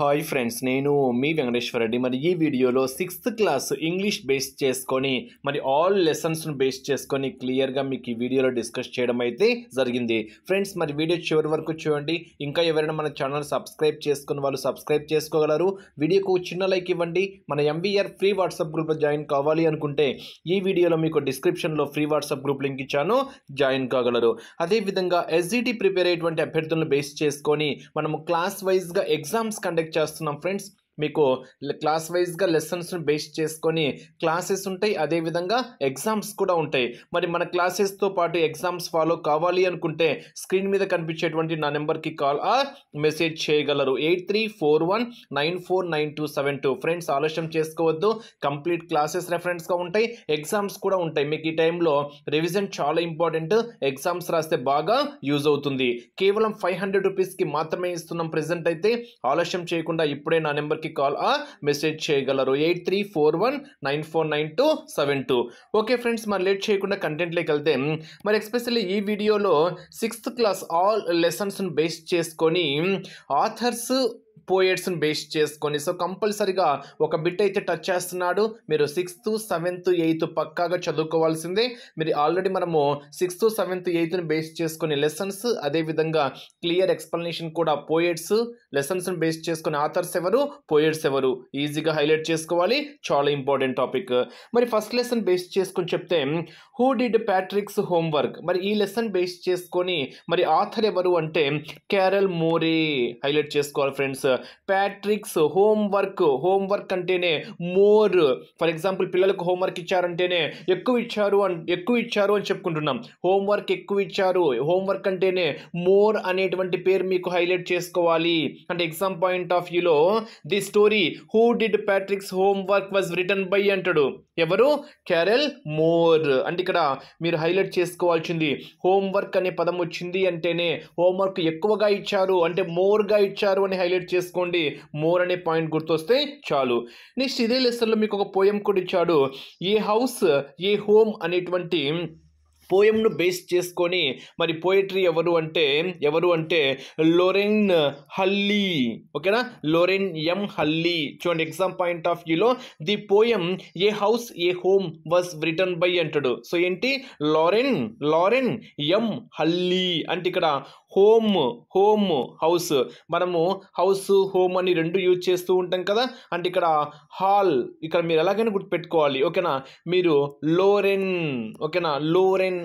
Hi friends, నేను మీ వెంకటేశ్వర రెడ్డి. మరి ఈ వీడియోలో 6th క్లాస్ ఇంగ్లీష్ బేస్ చేసుకొని మరి ఆల్ లెసన్స్ను బేస్ చేసుకొని క్లియర్గా మీకు ఈ వీడియోలో డిస్కస్ చేయడం అయితే జరిగింది. ఫ్రెండ్స్, మరి వీడియో చివరి వరకు చూడండి. ఇంకా ఎవరైనా మన ఛానల్ సబ్స్క్రైబ్ చేసుకున్న వాళ్ళు సబ్స్క్రైబ్ చేసుకోగలరు. వీడియోకు చిన్న లైక్ ఇవ్వండి. మన MVR ఫ్రీ వాట్సాప్ గ్రూప్లో జాయిన్ కావాలి అనుకుంటే ఈ వీడియోలో మీకు డిస్క్రిప్షన్లో ఫ్రీ వాట్సాప్ గ్రూప్ లింక్ ఇచ్చాను, జాయిన్ కాగలరు. అదేవిధంగా SGT ప్రిపేర్ అయ్యేటువంటి అభ్యర్థులను బేస్ చేసుకొని మనము క్లాస్ వైజ్గా ఎగ్జామ్స్ కండక్ట్ చేస్తున్నాం ఫ్రెండ్స్. మీకు క్లాస్ వైజ్గా లెసన్స్ను బేస్ చేసుకొని క్లాసెస్ ఉంటాయి, అదేవిధంగా ఎగ్జామ్స్ కూడా ఉంటాయి. మరి మన క్లాసెస్తో పాటు ఎగ్జామ్స్ ఫాలో కావాలి అనుకుంటే స్క్రీన్ మీద కనిపించేటువంటి నా నెంబర్కి కాల్ ఆర్ మెసేజ్ చేయగలరు. 8341949272. ఫ్రెండ్స్, ఆలస్యం చేసుకోవద్దు. కంప్లీట్ క్లాసెస్ రెఫరెన్స్గా ఉంటాయి, ఎగ్జామ్స్ కూడా ఉంటాయి. మీకు ఈ టైంలో రివిజన్ చాలా ఇంపార్టెంట్. ఎగ్జామ్స్ రాస్తే బాగా యూజ్ అవుతుంది. కేవలం 500 రూపీస్కి మాత్రమే ఇస్తున్నాం ప్రెజెంట్ అయితే. ఆలస్యం చేయకుండా ఇప్పుడే నా నెంబర్కి కాల్ ఆ మెసేజ్ చేయగలరు. 8341949272. ఓకే ఫ్రెండ్స్, మరి లేట్ చేయకుండా కంటెంట్లోకి వెళ్తే, మరి ఎస్పెషల్లీ ఈ వీడియోలో 6th క్లాస్ ఆల్ లెసన్స్ను బేస్ చేసుకొని ఆథర్స్ పోయెట్స్ని బేస్ చేసుకొని సో కంపల్సరీగా ఒక బిట్ అయితే టచ్ చేస్తున్నాడు. మీరు 6th 7th 8th పక్కాగా చదువుకోవాల్సిందే. మీరు ఆల్రెడీ మనము 6th 7th 8th బేస్ చేసుకొని లెసన్స్, అదేవిధంగా క్లియర్ ఎక్స్ప్లెనేషన్ కూడా పోయెట్స్ లెసన్స్ని బేస్ చేసుకొని ఆథర్స్ ఎవరు, పోయెట్స్ ఎవరు ఈజీగా హైలైట్ చేసుకోవాలి. చాలా ఇంపార్టెంట్ టాపిక్. మరి ఫస్ట్ లెసన్ బేస్ చేసుకొని చెప్తే, హూ డిడ్ ప్యాట్రిక్స్ హోంవర్క్. మరి ఈ లెసన్ బేస్ చేసుకొని మరి ఆథర్ ఎవరు అంటే క్యారల్ మోరే హైలైట్ చేసుకోవాలి ఫ్రెండ్స్. ప్యాట్రిక్స్ హోంవర్క్ అంటేనే మోర్. ఫర్ ఎగ్జాంపుల్, పిల్లలకు హోంవర్క్ ఇచ్చారంటేనే ఎక్కువ ఇచ్చారు అని చెప్పుకుంటున్నాం. హోంవర్క్ ఎక్కువ ఇచ్చారు, హోంవర్క్ అంటేనే మోర్ అనేటువంటి పేరు మీకు హైలైట్ చేసుకోవాలి. అంటే ఎగ్జామ్ పాయింట్ ఆఫ్ వ్యూలో the story who did Patrick's homework was written by అంటాడు. ఎవరు? Carol more. అంటే ఇక్కడ మీరు హైలైట్ చేసుకోవాల్సింది హోంవర్క్ అనే పదం వచ్చింది అంటేనే హోంవర్క్ ఎక్కువగా ఇచ్చారు అంటే మోర్గా ఇచ్చారు అని హైలైట్ చేసుకోండి. మోర్ అనే పాయింట్ గుర్తొస్తే చాలు. నెక్స్ట్ ఇదే లెసన్లో మీకు ఒక పోయం కూడా ఇచ్చాడు. ఏ హౌస్ ఏ హోమ్ అనేటువంటి పోయంను బేస్ చేసుకొని మరి పోయిటరీ ఎవరు అంటే లోరెన్ హల్లీ. ఓకేనా, లోరెన్ ఎం హల్లీ. చూడండి, ఎగ్జామ్ పాయింట్ ఆఫ్ వ్యూలో the poem A house A home was written by అంటాడు. సో ఏంటి? లోరెన్ ఎం హల్లీ. అంటే ఇక్కడ హోమ్ హౌస్, మనము హౌస్ హోమ్ అని రెండు యూజ్ చేస్తూ ఉంటాం కదా. అంటే ఇక్కడ హాల్, ఇక్కడ మీరు ఎలాగైనా గుర్తుపెట్టుకోవాలి. ఓకేనా, మీరు లోరెన్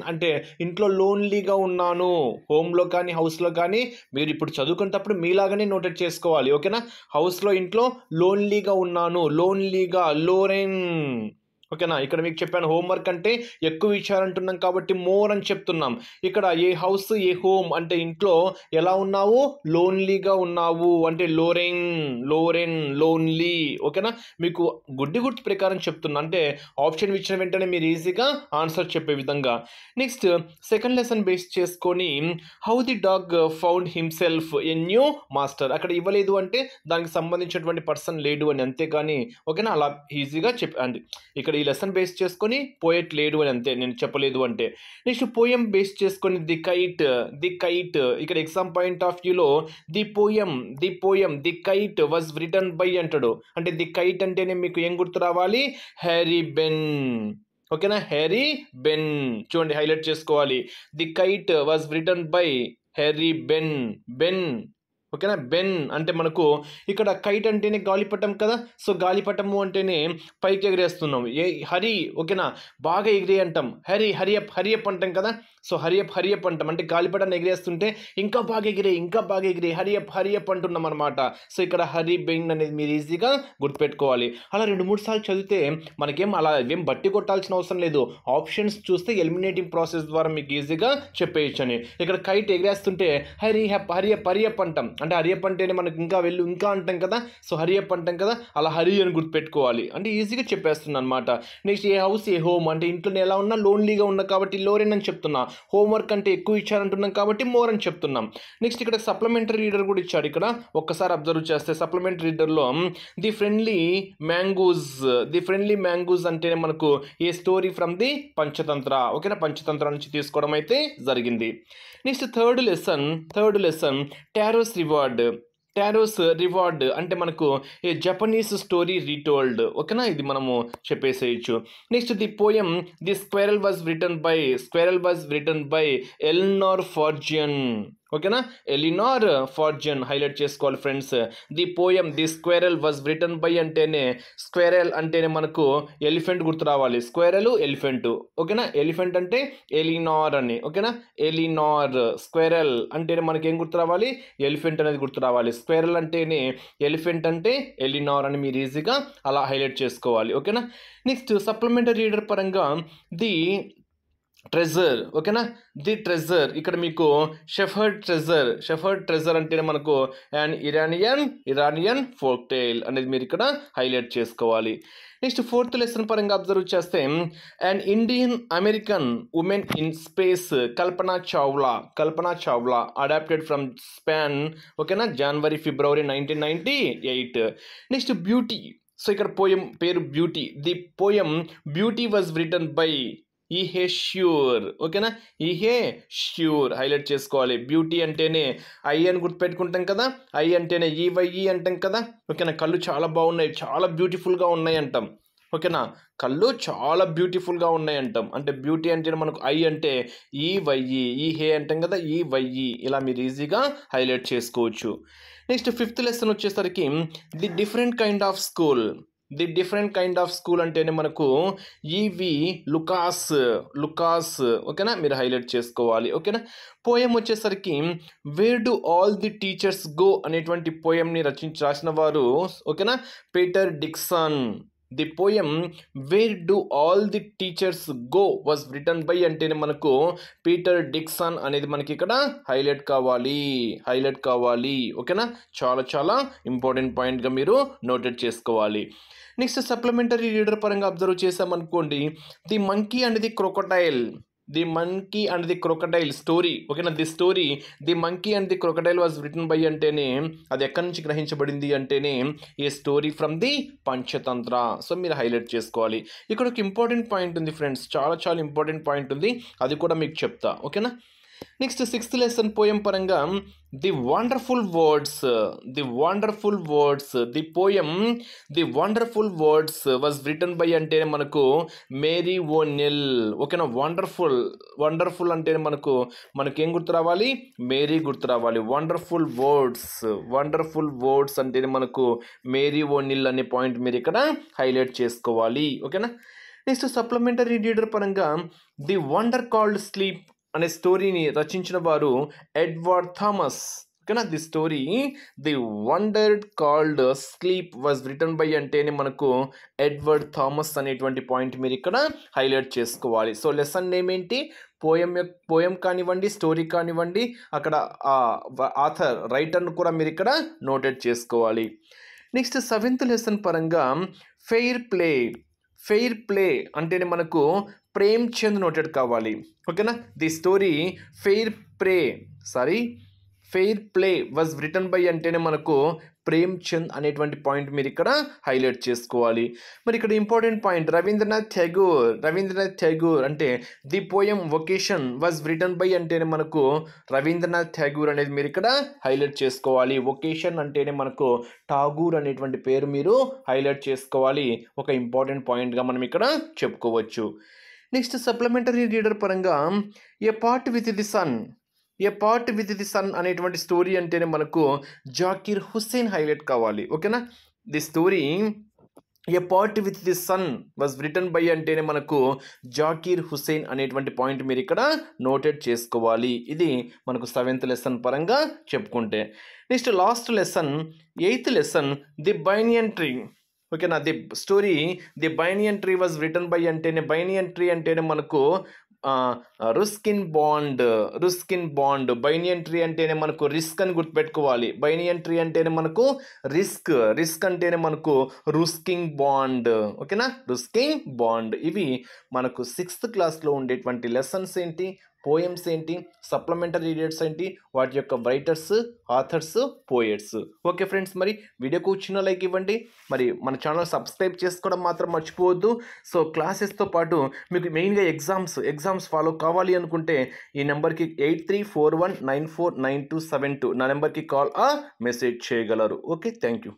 అంటే ఇంట్లో లోన్లీగా ఉన్నాను. హోమ్లో కానీ హౌస్లో కానీ మీరు ఇప్పుడు చదువుకునేటప్పుడు మీలాగానే నోటెడ్ చేసుకోవాలి. ఓకేనా, హౌస్లో ఇంట్లో లోన్లీగా ఉన్నాను, లోరెన్. ఓకేనా, ఇక్కడ మీకు చెప్పాను హోంవర్క్ అంటే ఎక్కువ ఇచ్చారంటున్నాం కాబట్టి మోర్ అని చెప్తున్నాం. ఇక్కడ ఏ హౌస్ ఏ హోమ్ అంటే ఇంట్లో ఎలా ఉన్నావు, లోన్లీగా ఉన్నావు అంటే లోన్లీ. ఓకేనా, మీకు గుర్తు ప్రకారం చెప్తున్నా, అంటే ఆప్షన్ ఇచ్చిన వెంటనే మీరు ఈజీగా ఆన్సర్ చెప్పే విధంగా. నెక్స్ట్ సెకండ్ లెసన్ బేస్ చేసుకొని how the dog found himself a new master. అక్కడ ఇవ్వలేదు అంటే దానికి సంబంధించినటువంటి పర్సన్ లేడు అని, అంతేగాని ఓకేనా అలా ఈజీగా చెప్పండి. ఇక్కడ ఈ లెసన్ బేస్ చేసుకొని పోయెట్ లేడు అని, అంతే, నేను చెప్పలేదు అంటే. నెక్స్ట్ పోయం బేస్ చేసుకొని ది కైట్. ఇక్కడ ఎగ్జామ్ పాయింట్ ఆఫ్ వ్యూలో the kite was written by అంటాడు. అంటే ది కైట్ అంటేనే మీకు ఏం గుర్తు రావాలి? Harry Ben. ఓకేనా, హ్యారీ బెన్. చూడండి, హైలైట్ చేసుకోవాలి. The kite was written by Harry Ben. ఓకేనా, బెన్ అంటే మనకు ఇక్కడ కైట్ అంటేనే గాలిపటం కదా. సో గాలిపటము అంటేనే పైకి ఎగిరేస్తున్నాం. హరి, ఓకేనా, బాగా ఎగిరే అంటాం. హరియప్ అంటాం కదా. సో హరియప్ అంటాం అంటే గాలిపటాన్ని ఎగిరేస్తుంటే ఇంకా బాగా ఎగిరే హరియప్ అంటున్నాం అనమాట. సో ఇక్కడ హరి బెన్ అనేది మీరు ఈజీగా గుర్తుపెట్టుకోవాలి. అలా 2-3 సార్లు చదివితే మనకేం అలా ఏం బట్టి కొట్టాల్సిన అవసరం లేదు. ఆప్షన్స్ చూస్తే ఎలిమినేటింగ్ ప్రాసెస్ ద్వారా మీకు ఈజీగా చెప్పేయచ్చు అని. ఇక్కడ కైట్ ఎగిరేస్తుంటే హరియప్ అంటాం. అంటే హరియప్ అంటేనే మనకు ఇంకా అంటాం కదా. సో హరియప్ అంటాం కదా, అలా హరి అని గుర్తుపెట్టుకోవాలి. అంటే ఈజీగా చెప్పేస్తున్నాను అనమాట. నెక్స్ట్ ఏ హౌస్ ఏ హోమ్ అంటే ఇంట్లో ఎలా ఉన్నా లోన్లీగా ఉన్నా కాబట్టి లోరెన్ అని చెప్తున్నా. హోంవర్క్ అంటే ఎక్కువ ఇచ్చారంటున్నాం కాబట్టి మోర్ అని చెప్తున్నాం. నెక్స్ట్ ఇక్కడ సప్లిమెంటరీ రీడర్ కూడా ఇచ్చాడు. ఇక్కడ ఒక్కసారి అబ్జర్వ్ చేస్తే సప్లిమెంటరీ రీడర్లో ది ఫ్రెండ్లీ మ్యాంగోస్ అంటేనే మనకు a story from the Panchatantra. ఓకేనా, పంచతంత్ర నుంచి తీసుకోవడం అయితే జరిగింది. Next third lesson Taro's reward. Taro's reward అంటే మనకు ఏ జపనీస్ స్టోరీ రీటోల్డ్. ఓకేనా, ఇది మనము చెప్పేసేయచ్చు. Next the poem the squirrel was written by Eleanor Farjeon. ఓకేనా, ఎలినార్ ఫార్జియన్ హైలైట్ చేసుకోవాలి friends. The poem the squirrel was written by అంటేనే squirrel అంటేనే మనకు ఎలిఫెంట్ గుర్తు రావాలి. Squirrel elephant. ఓకేనా, ఎలిఫెంట్ అంటే ఎలినార్ అని. ఓకేనా, ఎలినార్. స్క్వెరల్ అంటేనే మనకి ఏం గుర్తు రావాలి? ఎలిఫెంట్ అనేది గుర్తు రావాలి. స్క్వెరల్ అంటేనే ఎలిఫెంట్ అంటే ఎలినార్ అని మీరు ఈజీగా అలా హైలైట్ చేసుకోవాలి. ఓకేనా, నెక్స్ట్ సప్లిమెంటరీ రీడర్ పరంగా ది ట్రెజర్. ఓకేనా, ది ట్రెజర్ ఇక్కడ మీకు షెఫర్డ్ ట్రెజర్ అంటేనే మనకు అండ్ ఇరానియన్ ఫోక్ టైల్ అనేది మీరు ఇక్కడ హైలైట్ చేసుకోవాలి. నెక్స్ట్ ఫోర్త్ లెసన్ పరంగా అబ్జర్వ్ చేస్తే and Indian American women in space Kalpana Chawla adapted from Span. ఓకేనా, జనవరి ఫిబ్రవరి 1998. Next beauty. సో ఇక్కడ పోయం పేరు beauty. The poem beauty was written by E Yeh Shure. ఓకేనా, ఈహే ష్యూర్ హైలైట్ చేసుకోవాలి. బ్యూటీ అంటేనే ఐ అని గుర్తుపెట్టుకుంటాం కదా, ఐ అంటేనే ఈవైఈ అంటాం కదా. ఓకేనా, కళ్ళు చాలా బాగున్నాయి, చాలా బ్యూటిఫుల్గా ఉన్నాయి అంటాం. ఓకేనా, కళ్ళు చాలా బ్యూటిఫుల్గా ఉన్నాయి అంటాం. అంటే బ్యూటీ అంటే మనకు ఐ అంటే ఈవైఈ, ఈహే అంటాం కదా, ఈవైఈ. ఇలా మీరు ఈజీగా హైలైట్ చేసుకోవచ్చు. నెక్స్ట్ ఫిఫ్త్ లెసన్ వచ్చేసరికి the different kind of school అంటేనే మనకు ఈవి లుకాస్. ఓకేనా, మీరు హైలైట్ చేసుకోవాలి. ఓకేనా, పోయం వచ్చేసరికి wear do all the teachers go అనేటువంటి పోయంని రాసిన వారు ఓకేనా Peter Dixon. The poem wear do all the teachers go was written by అంటేనే మనకు పీటర్ డిక్సన్ అనేది మనకి ఇక్కడ హైలైట్ కావాలి. ఓకేనా, చాలా చాలా ఇంపార్టెంట్ పాయింట్గా మీరు నోటెడ్ చేసుకోవాలి. నెక్స్ట్ సప్లిమెంటరీ రీడర్ పరంగా అబ్జర్వ్ చేసామనుకోండి, the monkey and the crocodile story. ఓకేనా, the monkey and the crocodile was written by అంటేనే అది ఎక్కడి నుంచి గ్రహించబడింది అంటేనే a story from the Panchatantra. So మీరు హైలైట్ చేసుకోవాలి. ఇక్కడ ఒక ఇంపార్టెంట్ పాయింట్ ఉంది ఫ్రెండ్స్, చాలా చాలా ఇంపార్టెంట్ పాయింట్ ఉంది, అది కూడా మీకు చెప్తా. ఓకేనా, నెక్స్ట్ సిక్స్త్ లెసన్ పోయం పరంగా the wonderful words. The poem the wonderful words was written by అంటే మనకు మేరీ ఓనెల్. ఓకేనా, వండర్ఫుల్ అంటేనే మనకేం గుర్తు రావాలి? మేరీ గుర్తు రావాలి. వండర్ఫుల్ వర్డ్స్ అంటేనే మనకు మేరీ ఓనెల్ అనే పాయింట్ మీరు ఇక్కడ హైలైట్ చేసుకోవాలి. ఓకేనా, నెక్స్ట్ సప్లిమెంటరీ రీడర్ పరంగా ది వండర్ కాల్డ్ స్లీప్ అనే స్టోరీని రచించిన వారు ఎడ్వర్డ్ థామస్. ఓకేనా, the wonder called sleep was written by అంటేనే మనకు ఎడ్వర్డ్ థామస్ అనేటువంటి పాయింట్ మీరు ఇక్కడ హైలైట్ చేసుకోవాలి. సో లెసన్ నేమ్ ఏంటి? పోయం కానివ్వండి, స్టోరీ కానివ్వండి, అక్కడ ఆథర్ రైటర్ను కూడా మీరు ఇక్కడ నోటెడ్ చేసుకోవాలి. నెక్స్ట్ సెవెంత్ లెసన్ పరంగా ఫెయిర్ ప్లే అంటేనే మనకు ప్రేమ్ చంద్ నోటెడ్ కావాలి. ఓకేనా, the story fair play was written by అంటేనే మనకు ప్రేమ్ చంద్ అనేటువంటి పాయింట్ మీరు ఇక్కడ హైలైట్ చేసుకోవాలి. మరి ఇక్కడ ఇంపార్టెంట్ పాయింట్ రవీంద్రనాథ్ ఠాగూర్ అంటే the poem vacation was written by అంటేనే మనకు రవీంద్రనాథ్ ఠాగూర్ అనేది మీరు ఇక్కడ హైలైట్ చేసుకోవాలి. వొకేషన్ అంటేనే మనకు ఠాగూర్ అనేటువంటి పేరు మీరు హైలైట్ చేసుకోవాలి. ఒక ఇంపార్టెంట్ పాయింట్గా మనం ఇక్కడ చెప్పుకోవచ్చు. నెక్స్ట్ సప్లిమెంటరీ రీడర్ పరంగా ఏ పార్ట్ విత్ ది సన్ అనేటువంటి స్టోరీ అంటేనే మనకు జాకీర్ హుస్సేన్ హైలైట్ కావాలి. ఓకేనా, the story A part with the son was written by అంటేనే మనకు జాకీర్ హుస్సేన్ అనేటువంటి పాయింట్ మీరు ఇక్కడ నోటెడ్ చేసుకోవాలి. ఇది మనకు సెవెంత్ లెసన్ పరంగా చెప్పుకుంటే. Next last lesson eighth lesson the banyan tree. ఓకేనా, the story the banyan tree was written by అంటేనే మనకు రుస్కిన్ బాండ్. బైనియన్ ట్రీ అంటేనే మనకు రిస్క్ అని గుర్తుపెట్టుకోవాలి. బైనియన్ ట్రీ అంటేనే మనకు రిస్క్ అంటేనే మనకు రుస్కింగ్ బాండ్. ఓకేనా, రుస్కింగ్ బాండ్. ఇవి మనకు 6th క్లాస్లో ఉండేటువంటి లెసన్స్ ఏంటి? పోయమ్స్ ఏంటి, సప్లిమెంటరీ రీడర్స్ ఏంటి, వాటి యొక్క writers, authors, poets. Okay friends, మరి వీడియోకు చిన్న లైక్ ఇవ్వండి, మరి మన ఛానల్ సబ్స్క్రైబ్ చేసుకోవడం మాత్రం మర్చిపోవద్దు. సో క్లాసెస్తో పాటు మీకు మెయిన్గా ఎగ్జామ్స్ ఫాలో కావాలి అనుకుంటే ఈ నెంబర్కి 8341949272 నా నెంబర్కి కాల్ మెసేజ్ చేయగలరు. Okay, thank you.